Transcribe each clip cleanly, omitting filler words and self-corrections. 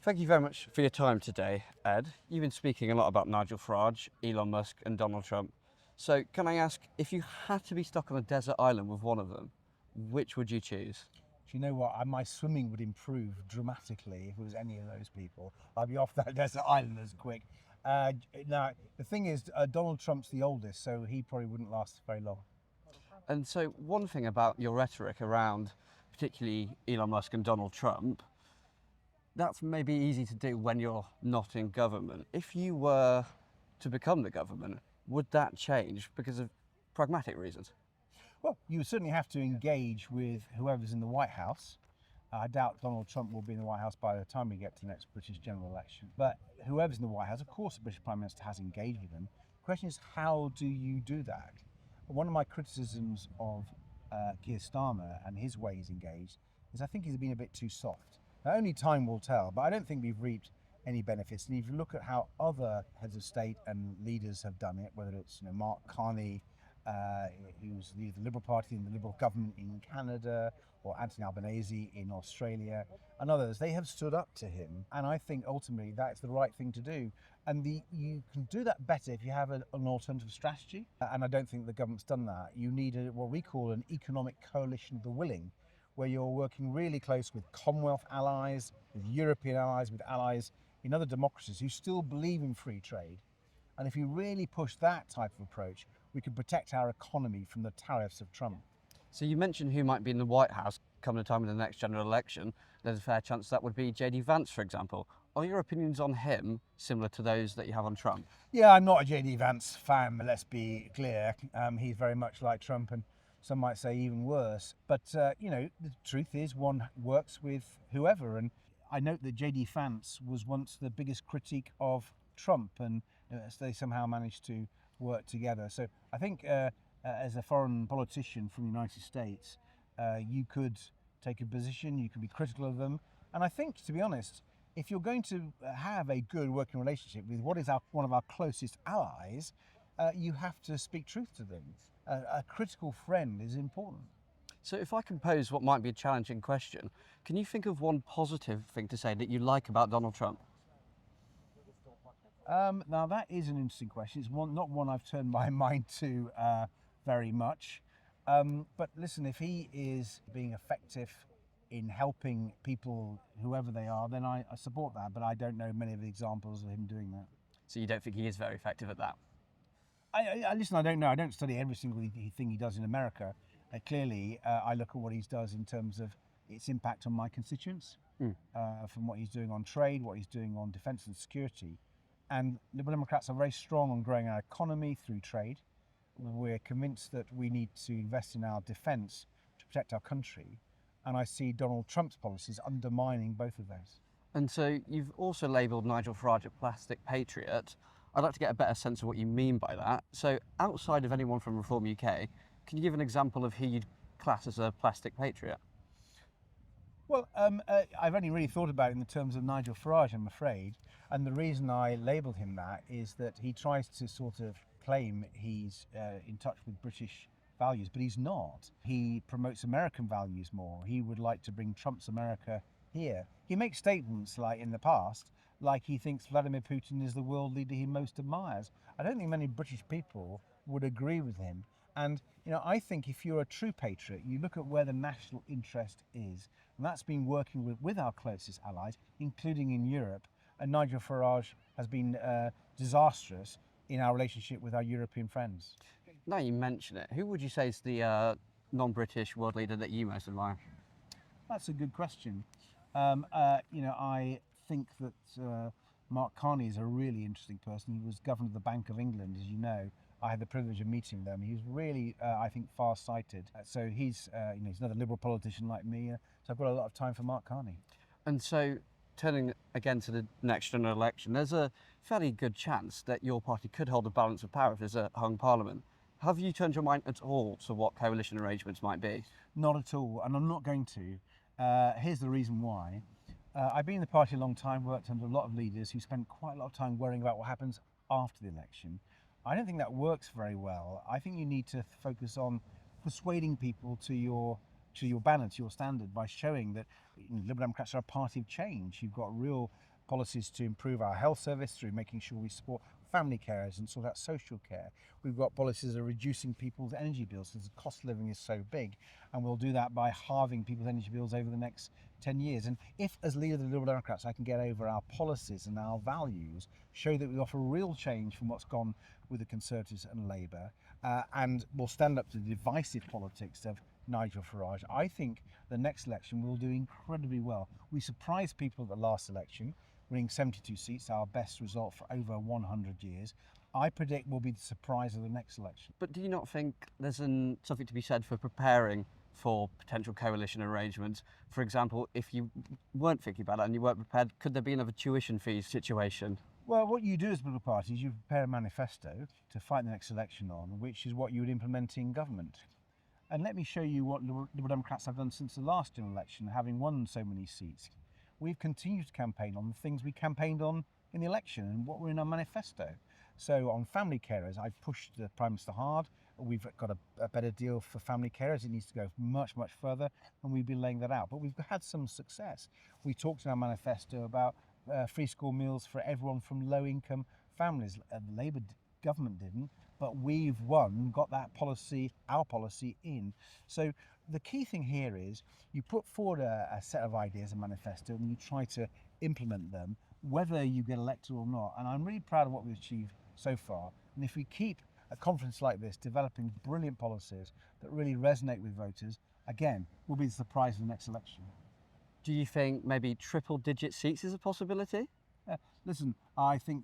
Thank you very much for your time today, Ed. You've been speaking a lot about Nigel Farage, Elon Musk, and Donald Trump. So, can I ask, if you had to be stuck on a desert island with one of them, which would you choose? Do you know what? My swimming would improve dramatically if it was any of those people. I'd be off that desert island as quick. Now, the thing is, Donald Trump's the oldest, so he probably wouldn't last very long. And so, one thing about your rhetoric around particularly Elon Musk and Donald Trump, that's maybe easy to do when you're not in government. If you were to become the government, would that change because of pragmatic reasons? Well, you certainly have to engage with whoever's in the White House. I doubt Donald Trump will be in the White House by the time we get to the next British general election. But whoever's in the White House, of course, the British Prime Minister has engaged with them. The question is, how do you do that? One of my criticisms of Keir Starmer and his way he's engaged is I think he's been a bit too soft. Now, only time will tell, but I don't think we've reaped any benefits. And if you look at how other heads of state and leaders have done it, whether it's Mark Carney, who's the Liberal Party in the Liberal government in Canada, or Anthony Albanese in Australia, and others, they have stood up to him. And I think ultimately that's the right thing to do. And you can do that better if you have an alternative strategy. And I don't think the government's done that. You need what we call an economic coalition of the willing, where you're working really close with Commonwealth allies, with European allies, with allies in other democracies who still believe in free trade. And if you really push that type of approach, we can protect our economy from the tariffs of Trump. So you mentioned who might be in the White House come the time of the next general election. There's a fair chance that would be JD Vance, for example. Are your opinions on him similar to those that you have on Trump? Yeah, I'm not a JD Vance fan, but let's be clear. He's very much like Trump, and some might say even worse. But, the truth is one works with whoever. And I note that JD Vance was once the biggest critique of Trump, and they somehow managed to work together. So I think as a foreign politician from the United States, you could take a position, you could be critical of them. And I think, to be honest, if you're going to have a good working relationship with what is one of our closest allies, you have to speak truth to them. A critical friend is important. So if I can pose what might be a challenging question, can you think of one positive thing to say that you like about Donald Trump? Now that is an interesting question. It's not one I've turned my mind to very much. But listen, if he is being effective in helping people, whoever they are, then I support that. But I don't know many of the examples of him doing that. So you don't think he is very effective at that? Listen, I don't know. I don't study every single thing he does in America. Clearly, I look at what he does in terms of its impact on my constituents, from what he's doing on trade, what he's doing on defence and security. And Liberal Democrats are very strong on growing our economy through trade. We're convinced that we need to invest in our defence to protect our country. And I see Donald Trump's policies undermining both of those. And so you've also labelled Nigel Farage a plastic patriot. I'd like to get a better sense of what you mean by that. So outside of anyone from Reform UK, can you give an example of who you'd class as a plastic patriot? Well, I've only really thought about it in the terms of Nigel Farage, I'm afraid. And the reason I labelled him that is that he tries to sort of claim he's in touch with British values, but he's not. He promotes American values more. He would like to bring Trump's America here. He makes statements like in the past, like he thinks Vladimir Putin is the world leader he most admires. I don't think many British people would agree with him. And, I think if you're a true patriot, you look at where the national interest is. And that's been working with our closest allies, including in Europe. And Nigel Farage has been disastrous in our relationship with our European friends. Now you mention it, who would you say is the non-British world leader that you most admire? That's a good question. I think that Mark Carney is a really interesting person. He was governor of the Bank of England, as you know. I had the privilege of meeting them. He was really, I think, far-sighted. So he's another Liberal politician like me. So I've got a lot of time for Mark Carney. And so, turning again to the next general election, there's a fairly good chance that your party could hold a balance of power if there's a hung parliament. Have you turned your mind at all to what coalition arrangements might be? Not at all, and I'm not going to. Here's the reason why. I've been in the party a long time, worked under a lot of leaders who spend quite a lot of time worrying about what happens after the election. I don't think that works very well. I think you need to focus on persuading people to your banner, to your standard, by showing that Liberal Democrats are a party of change. You've got real policies to improve our health service through making sure we support family carers and sort out social care. We've got policies of reducing people's energy bills because the cost of living is so big, and we'll do that by halving people's energy bills over the next 10 years. And if, as leader of the Liberal Democrats, I can get over our policies and our values, show that we offer real change from what's gone with the Conservatives and Labour, and we'll stand up to the divisive politics of Nigel Farage, I think the next election will do incredibly well. We surprised people at the last election, winning 72 seats, our best result for over 100 years. I predict we'll be the surprise of the next election. But do you not think there's something to be said for preparing for potential coalition arrangements? For example, if you weren't thinking about it and you weren't prepared, could there be another tuition fees situation? Well, what you do as a political party is you prepare a manifesto to fight the next election on, which is what you would implement in government. And let me show you what Liberal Democrats have done since the last general election, having won so many seats. We've continued to campaign on the things we campaigned on in the election and what were in our manifesto. So on family carers, I've pushed the Prime Minister hard. We've got a better deal for family carers. It needs to go much, much further, and we've been laying that out. But we've had some success. We talked in our manifesto about free school meals for everyone from low-income families. The Labour government didn't, but we've got that policy, our policy, in. So the key thing here is you put forward a set of ideas, a manifesto, and you try to implement them, whether you get elected or not. And I'm really proud of what we've achieved so far. And if we keep a conference like this developing brilliant policies that really resonate with voters, again, we'll be the surprise of the next election. Do you think maybe triple-digit seats is a possibility? Listen, I think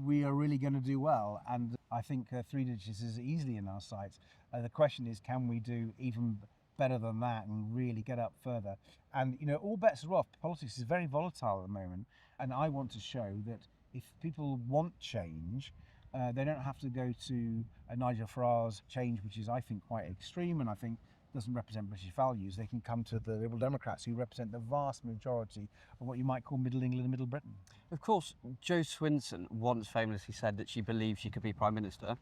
we are really going to do well, and I think 3 digits is easily in our sights. The question is, can we do even better than that and really get up further? And all bets are off. Politics is very volatile at the moment, and I want to show that if people want change, they don't have to go to a Nigel Farage change, which is, I think, quite extreme and I think doesn't represent British values. They can come to the Liberal Democrats, who represent the vast majority of what you might call Middle England and Middle Britain. Of course, Jo Swinson once famously said that she believed she could be Prime Minister.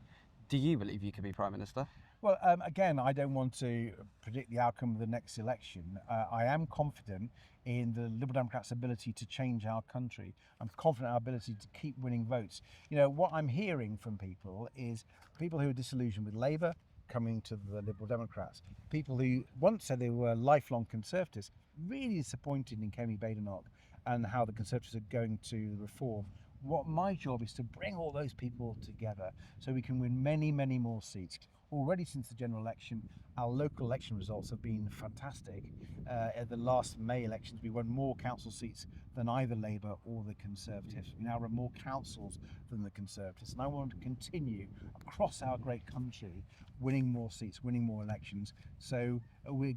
Do you believe you could be Prime Minister? Well, again, I don't want to predict the outcome of the next election. I am confident in the Liberal Democrats' ability to change our country. I'm confident in our ability to keep winning votes. What I'm hearing from people is people who are disillusioned with Labour coming to the Liberal Democrats. People who once said they were lifelong Conservatives, really disappointed in Kemi Badenoch and how the Conservatives are going to reform. What my job is to bring all those people together so we can win many, many more seats. Already since the general election, our local election results have been fantastic. At the last May elections, we won more council seats than either Labour or the Conservatives. We now run more councils than the Conservatives. And I want to continue across our great country, winning more seats, winning more elections. So we'll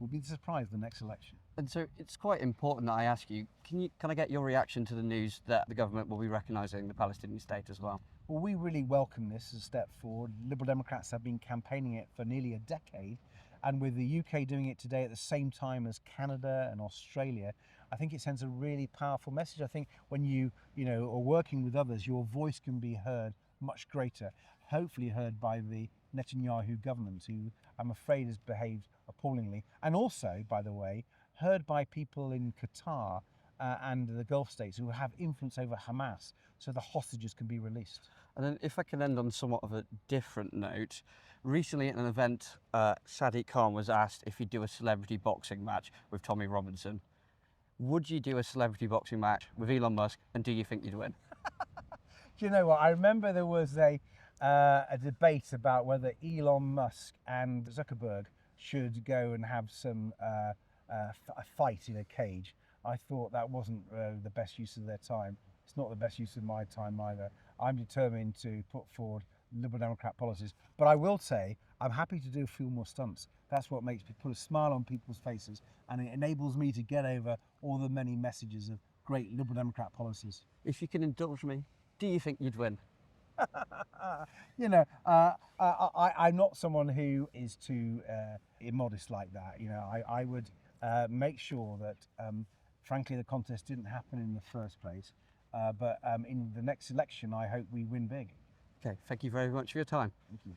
be surprised the next election. And so it's quite important that I ask you, can I get your reaction to the news that the government will be recognising the Palestinian state as well? Well, we really welcome this as a step forward. Liberal Democrats have been campaigning it for nearly a decade, and with the UK doing it today at the same time as Canada and Australia, I think it sends a really powerful message. I think when you are working with others, your voice can be heard much greater, hopefully heard by the Netanyahu government, who I'm afraid has behaved appallingly, and also, by the way, heard by people in Qatar and the Gulf states who have influence over Hamas, so the hostages can be released. And then if I can end on somewhat of a different note, recently at an event, Sadiq Khan was asked if he'd do a celebrity boxing match with Tommy Robinson. Would you do a celebrity boxing match with Elon Musk, and do you think you'd win? Do you know what? I remember there was a debate about whether Elon Musk and Zuckerberg should go and have a fight in a cage. I thought that wasn't the best use of their time. It's not the best use of my time either. I'm determined to put forward Liberal Democrat policies. But I will say, I'm happy to do a few more stunts. That's what makes me put a smile on people's faces, and it enables me to get over all the many messages of great Liberal Democrat policies. If you can indulge me, do you think you'd win? I'm not someone who is too immodest like that. I would make sure that, frankly, the contest didn't happen in the first place. But in the next election, I hope we win big. Okay, thank you very much for your time. Thank you.